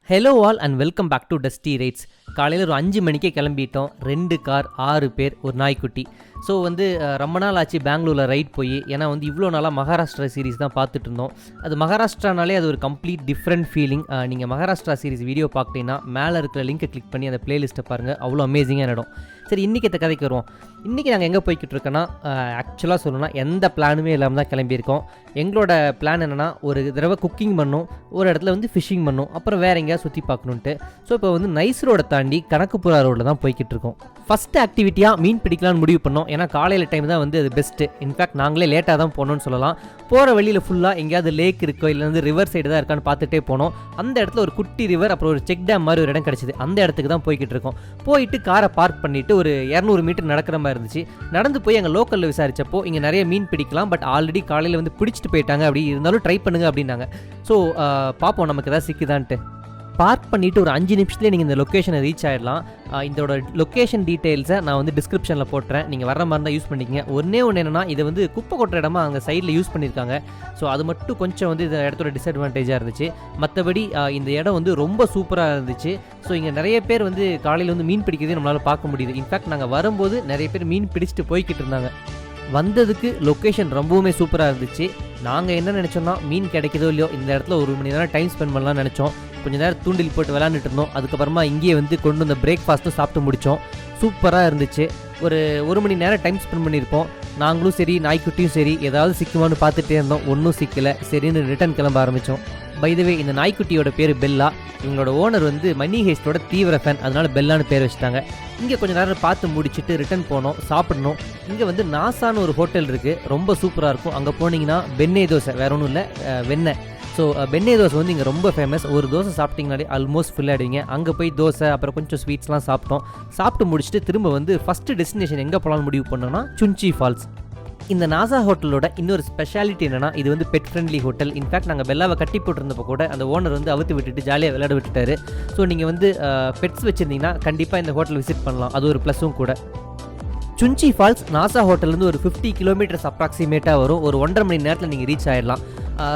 Hello all and welcome back to Dusty Rides. காலையில் ஒரு 5 மணிக்கே கிளம்பிட்டோம். 2 கார் 6 பேர் ஒரு நாய்க்குட்டி. ஸோ ரொம்ப நாள் ஆச்சு பெங்களூரில் ரைட் போய். ஏன்னா இவ்வளோ நாளாக மகாராஷ்டிரா சீரிஸ் தான் பார்த்துட்டு இருந்தோம். அது மகாராஷ்டிரானாலே அது ஒரு கம்ப்ளீட் டிஃப்ரெண்ட் ஃபீலிங். நீங்கள் மகாராஷ்டிரா சீரிஸ் வீடியோ பார்க்குறீங்கன்னா மேலே இருக்கிற லிங்கை கிளிக் பண்ணி அந்த பிளேலிஸ்ட்டை பாருங்கள். அவ்வளோ அமேசிங்காக இடம். சரி, இன்றைக்கி இந்த கதைக்கு வருவோம். இன்றைக்கி நாங்கள் எங்கே போய்கிட்டு இருக்கோன்னா, ஆக்சுவலாக சொல்லணும்னா எந்த பிளானுமே இல்லாமல் தான் கிளம்பியிருக்கோம். எங்களோட பிளான் என்னென்னா, ஒரு தடவை குக்கிங் பண்ணும், ஒரு இடத்துல ஃபிஷ்ஷிங் பண்ணும், அப்புறம் வேறு எங்கேயா சுற்றி பார்க்கணுன்ட்டு. ஸோ இப்போ நைஸ் ரோடை தாண்டி கணக்குப்புறா ரோடில் தான் போய்கிட்டு இருக்கோம். ஃபஸ்ட்டு ஆக்டிவிட்டியாக மீன் பிடிக்கலான்னு முடிவு பண்ணோம். ஏன்னா காலையில் டைம் தான் அது பெஸ்ட்டு. இன்ஃபேக்ட் நாங்களே லேட்டாக தான் போனோம்னு சொல்லலாம். போகிற வழியில் ஃபுல்லாக எங்கேயாவது லேக் இருக்கோ இல்லை ரிவர் சைடு தான் இருக்கான்னு பார்த்துட்டே போனோம். அந்த இடத்துல ஒரு குட்டி ரிவர், அப்புறம் ஒரு செக் டேம் மாதிரி ஒரு இடம் கிடச்சிது. அந்த இடத்துக்கு தான் போய்கிட்டு இருக்கோம். போயிட்டு காரை பார்க் பண்ணிவிட்டு ஒரு 200 மீட்டர் நடக்கிற மாதிரி இருந்துச்சு. நடந்து போய் எங்கள் லோக்கலில் விசாரித்தப்போ இங்கே நிறைய மீன் பிடிக்கலாம், பட் ஆல்ரெடி காலையில் பிடிச்சிட்டு போயிட்டாங்க. அப்படி இருந்தாலும் ட்ரை பண்ணுங்க அப்படின்னாங்க. ஸோ பார்ப்போம் நமக்கு எதாவது சிக்குதான்ட்டு. பார்க் பண்ணிவிட்டு ஒரு 5 நிமிஷத்துலேயே நீங்கள் இந்த லொக்கேஷனை ரீச் ஆகிடலாம். இதோட லொக்கேஷன் டீட்டெயில்ஸை நான் டிஸ்கிரிப்ஷனில் போட்டுறேன். நீங்கள் வர மாதிரி தான் யூஸ் பண்ணிக்கங்க. ஒன்று என்னென்னா, இதை குப்பை கொட்டுற இடமா அங்கே சைடில் யூஸ் பண்ணியிருக்காங்க. ஸோ அது மட்டும் கொஞ்சம் இந்த இடத்தோட டிஸ்அட்வான்டேஜாக இருந்துச்சு. மற்றபடி இந்த இடம் ரொம்ப சூப்பராக இருந்துச்சு. ஸோ இங்கே நிறைய பேர் காலையில் மீன் பிடிக்கிறதே நம்மளால் பார்க்க முடியுது. இன்ஃபேக்ட் நாங்கள் வரும்போது நிறைய பேர் மீன் பிடிச்சிட்டு போய்கிட்டு இருந்தாங்க. வந்ததுக்கு லொக்கேஷன் ரொம்பவுமே சூப்பராக இருந்துச்சு. நாங்கள் என்ன நினச்சோன்னா, மீன் கிடைக்குதோ இல்லையோ இந்த இடத்துல 1 மணி நேரம் டைம் ஸ்பெண்ட் பண்ணலாம்னு நினச்சோம். கொஞ்சம் நேரம் தூண்டில் போட்டு விளாண்டுட்டு இருந்தோம். அதுக்கப்புறமா இங்கேயே கொண்டு வந்த பிரேக்ஃபாஸ்ட்டும் சாப்பிட்டு முடித்தோம். சூப்பராக இருந்துச்சு. ஒரு 1 மணி நேரம் டைம் ஸ்பெண்ட் பண்ணியிருப்போம். நாங்களும் சரி, நாய்க்குட்டியும் சரி, ஏதாவது சிக்குமான்னு பார்த்துட்டே இருந்தோம். ஒன்றும் சிக்கலை. சரின்னு ரிட்டர்ன் கிளம்ப ஆரம்பித்தோம். பை த வே, இந்த நாய்க்குட்டியோட பேர் பெல்லா. இவங்களோட ஓனர் மணி ஹேஸ்டோட தீவிர ஃபேன், அதனால பெல்லான்னு பேர் வச்சுட்டாங்க. இங்கே கொஞ்சம் நேரம் பார்த்து முடிச்சுட்டு ரிட்டர்ன் போனோம். சாப்பிடணும். இங்கே நாசான்னு ஒரு ஹோட்டல் இருக்குது. ரொம்ப சூப்பராக இருக்கும். அங்கே போனீங்கன்னா பெண்ணே தோசை, வேற ஒன்றும் இல்லை, வெண்ணெய். ஸோ பெண்ணே தோசை இங்கே ரொம்ப ஃபேமஸ். ஒரு தோசை சாப்பிட்டிங்கனாலே ஆல்மோஸ்ட் ஃபுல் ஆகிடுவீங்க. அங்கே போய் தோசை, அப்புறம் கொஞ்சம் ஸ்வீட்ஸ்லாம் சாப்பிட்டோம். சாப்பிட்டு முடிச்சுட்டு திரும்ப ஃபஸ்ட்டு டெஸ்டினேஷன் எங்கே போகலான்னு முடிவு பண்ணோன்னா சுன்ச்சி ஃபால்ஸ். இந்த நாசா ஹோட்டலோட இன்னொரு ஸ்பெஷாலிட்டி என்னென்னா, இது பெட் ஃப்ரெண்ட்லி ஹோட்டல். இன்ஃபேக்ட் நாங்கள் பெல்லாவை கட்டி போட்டிருந்தப்போ கூட அந்த ஓனர் அவுத்து விட்டுட்டு ஜாலியாக விளையாட விட்டுட்டாரு. ஸோ நீங்கள் பெட்ஸ் வச்சுருந்தீங்கன்னா கண்டிப்பாக இந்த ஹோட்டல் விசிட் பண்ணலாம். அது ஒரு ப்ளஸும் கூட. சுன்ச்சி ஃபால்ஸ் நாசா ஹோட்டல்லேருந்து ஒரு 50 கிலோமீட்டர்ஸ் அப்ராக்சிமேட்டாக வரும். ஒரு 1.5 மணி நேரத்தில் நீங்கள் ரீச் ஆகிடலாம்.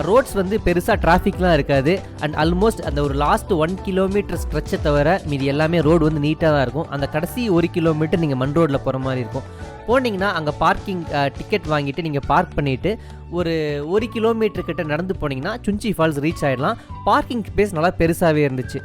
ரோட்ஸ் பெருசாக டிராஃபிக்லாம் இருக்காது. அண்ட் ஆல்மோஸ்ட் அந்த ஒரு லாஸ்ட் 1 கிலோமீட்டர் ஸ்ட்ரெச்சை தவிர மீதி எல்லாமே ரோடு நீட்டாக தான் இருக்கும். அந்த கடைசி 1 கிலோமீட்டர் நீங்கள் மண் ரோட்டில் போகிற மாதிரி இருக்கும். போனீங்கன்னா அங்கே பார்க்கிங் டிக்கெட் வாங்கிட்டு நீங்கள் பார்க் பண்ணிவிட்டு ஒரு 1 கிலோமீட்டர் கிட்ட நடந்து போனீங்கன்னா சுன்ச்சி ஃபால்ஸ் ரீச் ஆகிடலாம். பார்க்கிங் ஸ்பேஸ் நல்லா பெருசாகவே இருந்துச்சு.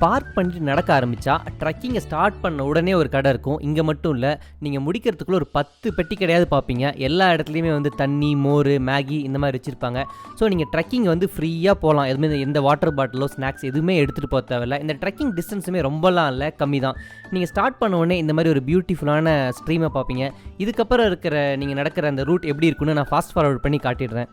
பார்க் பண்ணிட்டு நடக்க ஆரம்பித்தா ட்ரக்கிங்கை ஸ்டார்ட் பண்ண உடனே ஒரு கடை இருக்கும். இங்கே மட்டும் இல்லை, நீங்கள் முடிக்கிறதுக்குள்ளே ஒரு 10 பெட்டி கிடையாது பார்ப்பீங்க. எல்லா இடத்துலையுமே தண்ணி, மோர், மேகி இந்த மாதிரி வச்சுருப்பாங்க. ஸோ நீங்கள் ட்ரக்கிங் ஃப்ரீயாக போகலாம். எதுவுமே எந்த வாட்டர் பாட்டிலோ ஸ்நாக்ஸ் எதுவுமே எடுத்துகிட்டு போக தேவையில்லை. இந்த ட்ரக்கிங் டிஸ்டன்ஸுமே ரொம்பலாம் இல்லை, கம்மி தான். நீங்கள் ஸ்டார்ட் பண்ண உடனே இந்த மாதிரி ஒரு பியூட்டிஃபுல்லான ஸ்ட்ரீமை பார்ப்பீங்க. இதுக்கப்புறம் நீங்கள் நடக்கிற அந்த ரூட் எப்படி இருக்குன்னு நான் ஃபாஸ்ட் ஃபார்வர்ட் பண்ணி காட்டிடுறேன்.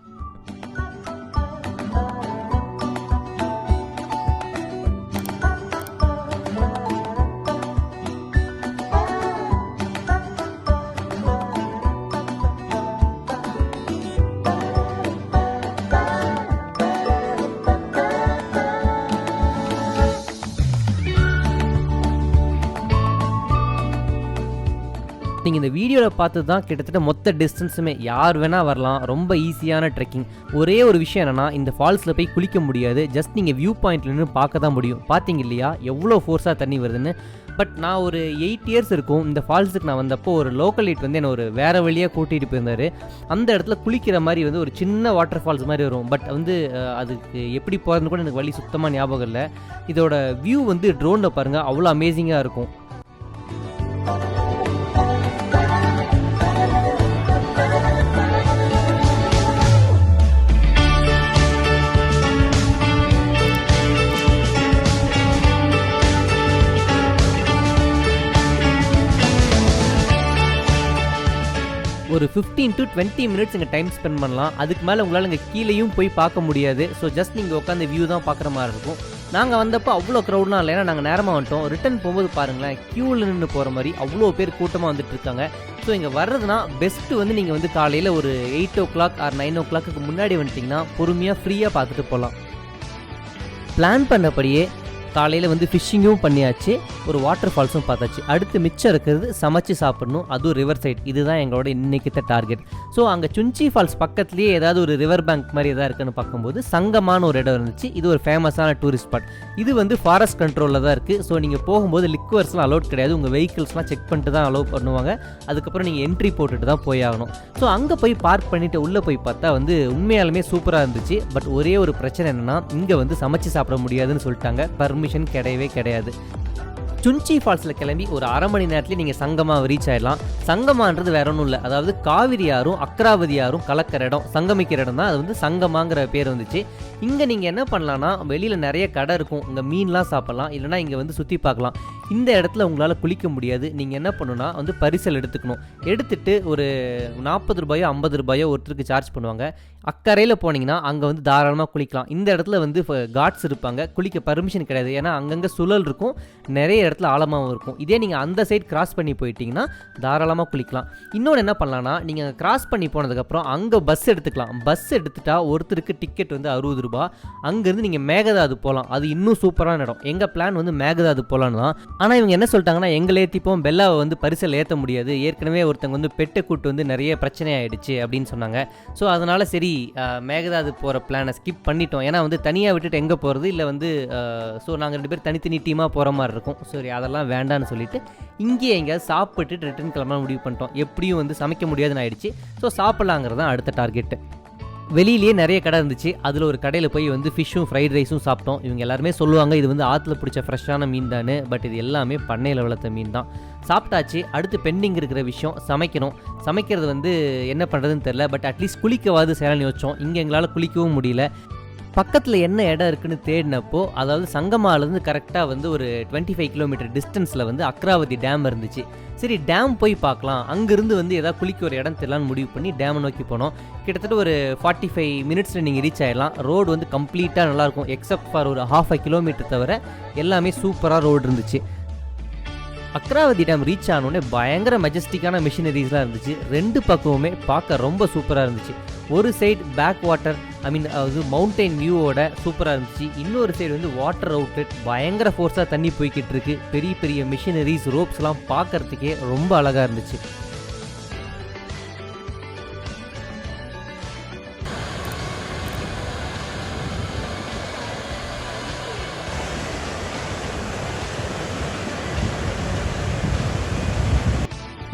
நீங்கள் இந்த வீடியோவில் பார்த்து தான் கிட்டத்தட்ட மொத்த டிஸ்டன்ஸுமே யார் வேணால் வரலாம். ரொம்ப ஈஸியான ட்ரெக்கிங். ஒரே ஒரு விஷயம் என்னென்னா, இந்த ஃபால்ஸில் போய் குளிக்க முடியாது. ஜஸ்ட் நீங்கள் வியூ பாயிண்ட்லேருந்து பார்க்க தான் முடியும். பார்த்தீங்க இல்லையா எவ்வளோ ஃபோர்ஸாக தண்ணி வருதுன்னு. பட் நான் ஒரு 8 இயர்ஸ் இருக்கும் இந்த ஃபால்ஸுக்கு நான் வந்தப்போ ஒரு லோக்கல் லைட் என்னை ஒரு வேறு வழியாக கூட்டிகிட்டு போயிருந்தார். அந்த இடத்துல குளிக்கிற மாதிரி ஒரு சின்ன வாட்டர் ஃபால்ஸ் மாதிரி வரும். பட் அதுக்கு எப்படி போகிறதுன்னு கூட எனக்கு வழி சுத்தமாக ஞாபகம் இல்லை. இதோட வியூ ட்ரோனில் பாருங்கள், அவ்வளோ அமேசிங்காக இருக்கும். ஒரு 15 to 20 மினிட்ஸ் இங்கே டைம் ஸ்பெண்ட் பண்ணலாம். அதுக்கு மேலே உங்களால் இங்கே கீழேயும் போய் பார்க்க முடியாது. ஸோ ஜஸ்ட் நீங்கள் உட்காந்து வியூ தான் பார்க்குற மாதிரி இருக்கும். நாங்கள் வந்தப்போ அவ்வளோ க்ரௌட்லாம் இல்லை, ஏன்னா நாங்கள் நேரமாக வந்துட்டோம். ரிட்டன் போகும்போது பாருங்களேன், க்யூவில் நின்று போகிற மாதிரி அவ்வளோ பேர் கூட்டமாக வந்துட்டு இருக்காங்க. ஸோ இங்கே வர்றதுனா பெஸ்ட்டு நீங்கள் காலையில் ஒரு 8 o'clock or 9 o'clock முன்னாடி வந்துட்டிங்கன்னா பொறுமையாக ஃப்ரீயாக பார்த்துட்டு போகலாம். பிளான் பண்ணபடியே காலையில் வந்து ஃபிஷ்ஷிங்கும் பண்ணியாச்சு, ஒரு வாட்டர் ஃபால்ஸும் பார்த்தாச்சு. அடுத்து மிச்சம் இருக்கிறது சமைச்சு சாப்பிடணும், அதுவும் ரிவர் சைட். இதுதான் எங்களோட இன்னைக்கு டார்கெட். ஸோ அங்கே சுஞ்சி ஃபால்ஸ் பக்கத்துலேயே ஏதாவது ஒரு ரிவர் பேங்க் மாதிரி எதாவது இருக்குன்னு பார்க்கும்போது சங்கமான ஒரு இடம் இருந்துச்சு. இது ஒரு ஃபேமஸான டூரிஸ்ட் ஸ்பாட். இது வந்து ஃபாரஸ்ட் கண்ட்ரோலில் தான் இருக்குது. ஸோ நீங்கள் போகும்போது லிக்வர்ஸ்லாம் அலோட் கிடையாது, உங்கள் வெஹிக்கிள்ஸ்லாம் செக் பண்ணிட்டு தான் அலோவ் பண்ணுவாங்க. அதுக்கப்புறம் நீங்கள் என்ட்ரி போட்டுட்டு தான் போய் ஆகணும். ஸோ அங்கே போய் பார்க் பண்ணிவிட்டு உள்ளே போய் பார்த்தா வந்து உண்மையாலுமே சூப்பராக இருந்துச்சு. பட் ஒரே ஒரு பிரச்சனை என்னென்னா, இங்கே வந்து சமைச்சு சாப்பிட முடியாதுன்னு சொல்லிட்டாங்க. பர்மிஷன் கிடையவே கிடையாது. சுஞ்சி ஃபால்ஸில் கிளம்பி ஒரு அரை மணி நேரத்துலேயே நீங்கள் சங்கமாக ரீச் ஆகிடலாம். சங்கமான்றது வேற ஒன்றும் இல்லை, அதாவது காவிரி ஆறும் அக்ராவதி ஆறும் கலக்கிற இடம், சங்கமிக்கிற இடம் தான். அது வந்து சங்கமாங்கிற பேர் வந்துச்சு. இங்கே நீங்கள் என்ன பண்ணலான்னா, வெளியில் நிறைய கடை இருக்கும், இங்கே மீன்லாம் சாப்பிட்லாம், இல்லைனா இங்கே வந்து சுற்றி பார்க்கலாம். இந்த இடத்துல உங்களால் குளிக்க முடியாது. நீங்கள் என்ன பண்ணணும்னா வந்து பரிசல் எடுத்துக்கணும். எடுத்துகிட்டு ஒரு 40 ரூபாயோ 50 ரூபாயோ ஒருத்தருக்கு சார்ஜ் பண்ணுவாங்க. அக்கறையில் போனீங்கன்னா அங்கே வந்து தாராளமாக குளிக்கலாம். இந்த இடத்துல வந்து காட்ஸ் இருப்பாங்க, குளிக்க பர்மிஷன் கிடையாது. ஏன்னா அங்கங்கே சுழல் இருக்கும், நிறைய இடத்துல ஆழமாகவும் இருக்கும். இதே நீங்கள் அந்த சைட் கிராஸ் பண்ணி போயிட்டீங்கன்னா தாராளமாக குளிக்கலாம். இன்னொன்று என்ன பண்ணலான்னா, நீங்கள் கிராஸ் பண்ணி போனதுக்கப்புறம் அங்கே பஸ் எடுத்துக்கலாம். பஸ் எடுத்துட்டா ஒருத்தருக்கு டிக்கெட் வந்து 60 ரூபா. அங்கேருந்து நீங்கள் மேகதாது போகலாம். அது இன்னும் சூப்பரான இடம். எங்கள் பிளான் வந்து மேகதாது போகலான்னு தான். ஆனால் இவங்க என்ன சொல்லிட்டாங்கன்னா, எங்களை ஏற்றிப்போம், பெல்லாவை வந்து பரிசல் ஏற்ற முடியாது, ஏற்கனவே ஒருத்தங்க வந்து பெட்டை கூட்டு வந்து நிறைய பிரச்சனை ஆகிடுச்சு அப்படின்னு சொன்னாங்க. ஸோ அதனால் சரி மேகதாது போகிற பிளானை ஸ்கிப் பண்ணிட்டோம். ஏன்னா வந்து தனியாக விட்டுட்டு எங்கே போகிறது, இல்லை வந்து ஸோ நாங்கள் 2 பேர் தனித்தனி டீமாக போகிற மாதிரி இருக்கும். சரி அதெல்லாம் வேண்டான்னு சொல்லிட்டு இங்கேயே எங்கேயாவது சாப்பிட்டுட்டு ரிட்டர்ன் கிளம்ப முடிவு பண்ணிட்டோம். எப்படியும் வந்து சமைக்க முடியாதுன்னு ஆயிடுச்சு. ஸோ சாப்பிட்லாங்கிறது தான் அடுத்த டார்கெட்டு. வெளியிலேயே நிறைய கடை இருந்துச்சு. அதில் ஒரு கடையில் போய் வந்து ஃபிஷ்ஷும் ஃப்ரைட் ரைஸும் சாப்பிட்டோம். இவங்க எல்லாருமே சொல்லுவாங்க இது வந்து ஆற்றுல பிடிச்ச ஃப்ரெஷ்ஷான மீன் தானே, பட் இது எல்லாமே பண்ணையில் வளர்த்த மீன் தான். சாப்பிட்டாச்சு. அடுத்து பெண்டிங் இருக்கிற விஷயம் சமைக்கணும். சமைக்கிறது வந்து என்ன பண்ணுறதுன்னு தெரில, பட் அட்லீஸ்ட் குளிக்கவாது சேலன்னு யோசிச்சோம். இங்கே எங்களால் குளிக்கவும் முடியல. பக்கத்தில் என்ன இடம் இருக்குன்னு தேடினப்போ, அதாவது சங்கமாலேருந்து கரெக்டாக வந்து ஒரு 25 கிலோமீட்டர் டிஸ்டன்ஸில் வந்து அக்ராவதி டேம் இருந்துச்சு. சரி டேம் போய் பார்க்கலாம், அங்கேருந்து வந்து எதாவது குளிக்க ஒரு இடம் தெரியலான்னு முடிவு பண்ணி டேமை நோக்கி போனோம். கிட்டத்தட்ட ஒரு 45 மினிட்ஸில் நீங்கள் ரீச் ஆகிடலாம். ரோடு வந்து கம்ப்ளீட்டாக நல்லாயிருக்கும், எக்ஸப்ட் ஃபார் ஒரு 1/2 கிலோமீட்டர் தவிர எல்லாமே சூப்பராக ரோடு இருந்துச்சு. அக்ராவதி டேம் ரீச் ஆனோடனே பயங்கர மெஜஸ்டிக்கான மிஷினரிஸ்லாம் இருந்துச்சு. 2 பக்கமுமே பார்க்க ரொம்ப சூப்பராக இருந்துச்சு. ஒரு சைடு பேக் வாட்டர், அது மவுண்டைன் வியூவோட சூப்பராக இருந்துச்சு. இன்னொரு சைடு வந்து வாட்டர் அவுட்லெட், பயங்கர ஃபோர்ஸாக தண்ணி போய்கிட்டு இருக்கு. பெரிய பெரிய மிஷினரிஸ், ரோப்ஸ்லாம் பார்க்கறதுக்கே ரொம்ப அழகாக இருந்துச்சு.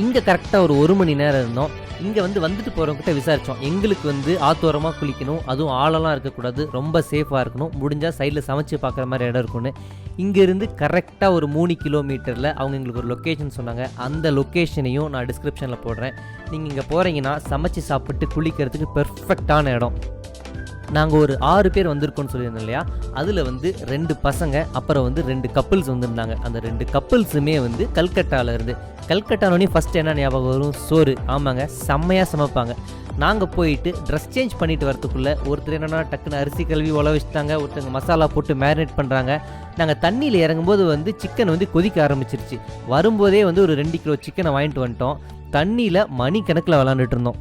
இங்கே கரெக்டாக ஒரு 1 மணி நேரம் இருந்தோம். இங்கே வந்துட்டு போகிறவங்ககிட்ட விசாரித்தோம். எங்களுக்கு வந்து ஆத்தோரமாக குளிக்கணும், அதுவும் ஆழலாம் இருக்கக்கூடாது, ரொம்ப சேஃபாக இருக்கணும், முடிஞ்சால் சைடில் சமைச்சு பார்க்குற மாதிரி இடம் இருக்குன்னு. இங்கேருந்து கரெக்டாக ஒரு 3 கிலோமீட்டரில் அவங்க எங்களுக்கு ஒரு லொக்கேஷன் சொன்னாங்க. அந்த லொக்கேஷனையும் நான் டிஸ்கிரிப்ஷனில் போடுறேன். நீங்கள் இங்கே போகிறீங்கன்னா சமைச்சு சாப்பிட்டு குளிக்கிறதுக்கு பெர்ஃபெக்டான இடம். நாங்கள் ஒரு 6 பேர் வந்திருக்கோன்னு சொல்லியிருந்தோம் இல்லையா, அதில் வந்து 2 பசங்க, அப்புறம் வந்து 2 கப்புள்ஸ் வந்திருந்தாங்க. அந்த 2 கப்புள்ஸுமே வந்து கல்கட்டாவில் இருந்து. கல்கட்டானோடனே ஃபஸ்ட்டு என்ன ஞாபகம் வரும், சோறு. ஆமாங்க, செம்மையாக சமைப்பாங்க. நாங்கள் போயிட்டு ட்ரெஸ் சேஞ்ச் பண்ணிட்டு வரதுக்குள்ளே ஒருத்தர் என்னென்னா டக்குன்னு அரிசி கழுவி உழ வச்சுட்டாங்க, ஒருத்தங்க மசாலா போட்டு மேரினேட் பண்ணுறாங்க. நாங்கள் தண்ணியில் இறங்கும்போது வந்து சிக்கன் வந்து கொதிக்க ஆரம்பிச்சிருச்சு. வரும்போதே வந்து ஒரு 2 கிலோ சிக்கனை வாங்கிட்டு வந்துட்டோம். தண்ணியில் மணிக்கணக்கில் விளாண்டுட்டு இருந்தோம்.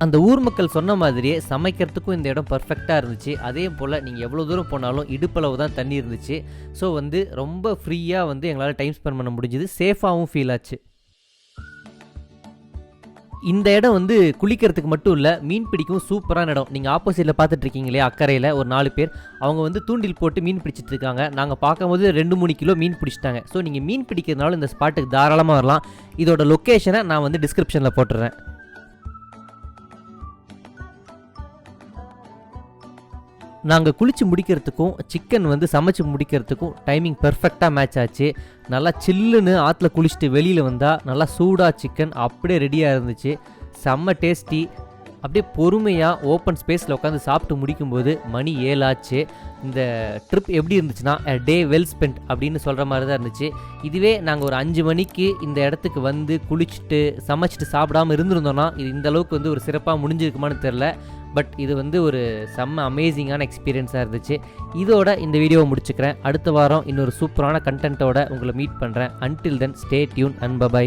அந்த ஊர் மக்கள் சொன்ன மாதிரியே சமைக்கிறதுக்கும் இந்த இடம் பர்ஃபெக்டாக இருந்துச்சு. அதே போல் நீங்கள் எவ்வளோ தூரம் போனாலும் இடுப்பளவு தான் தண்ணி இருந்துச்சு. ஸோ வந்து ரொம்ப ஃப்ரீயாக வந்து எங்களால் டைம் ஸ்பெண்ட் பண்ண முடிஞ்சுது, சேஃபாகவும் ஃபீல் ஆச்சு. இந்த இடம் வந்து குளிக்கிறதுக்கு மட்டும் இல்லை, மீன் பிடிக்கும் சூப்பரான இடம். நீங்கள் ஆப்போசிட்டில் பார்த்துட்டு இருக்கீங்களே அக்கறையில் ஒரு 4 பேர், அவங்க வந்து தூண்டில் போட்டு மீன் பிடிச்சிட்டு இருக்காங்க. நாங்கள் பார்க்கும்போது 2-3 கிலோ மீன் பிடிச்சிட்டாங்க. ஸோ நீங்கள் மீன் பிடிக்கிறதுனால இந்த ஸ்பாட்டுக்கு தாராளமாக வரலாம். இதோட லொக்கேஷனை நான் வந்து டிஸ்கிரிப்ஷனில் போட்டுறேன். நாங்கள் குளித்து முடிக்கிறதுக்கும் சிக்கன் வந்து சமைச்சு முடிக்கிறதுக்கும் டைமிங் பெர்ஃபெக்டாக மேட்ச் ஆச்சு. நல்லா சில்லுன்னு ஆற்றுல குளிச்சுட்டு வெளியில் வந்தால் நல்லா சூடாக சிக்கன் அப்படியே ரெடியாக இருந்துச்சு. செம்ம டேஸ்டி. அப்படியே பொறுமையாக ஓப்பன் ஸ்பேஸில் உட்காந்து சாப்பிட்டு முடிக்கும்போது மணி 7 ஆச்சு. இந்த ட்ரிப் எப்படி இருந்துச்சுன்னா டே வெல் ஸ்பெண்ட் அப்படின்னு சொல்கிற மாதிரி தான் இருந்துச்சு. இதுவே நாங்கள் ஒரு 5 மணிக்கு இந்த இடத்துக்கு வந்து குளிச்சுட்டு சமைச்சிட்டு சாப்பிடாமல் இருந்திருந்தோன்னா இது இந்தளவுக்கு வந்து ஒரு சிறப்பாக முடிஞ்சிருக்குமான்னு தெரில. பட் இது வந்து ஒரு செம்ம அமேசிங்கான எக்ஸ்பீரியன்ஸாக இருந்துச்சு. இதோட இந்த வீடியோவை முடிச்சுக்கிறேன். அடுத்த வாரம் இன்னொரு சூப்பரான கண்டென்ட்டோட உங்களை மீட் பண்ணுறேன். Until then stay tuned and by.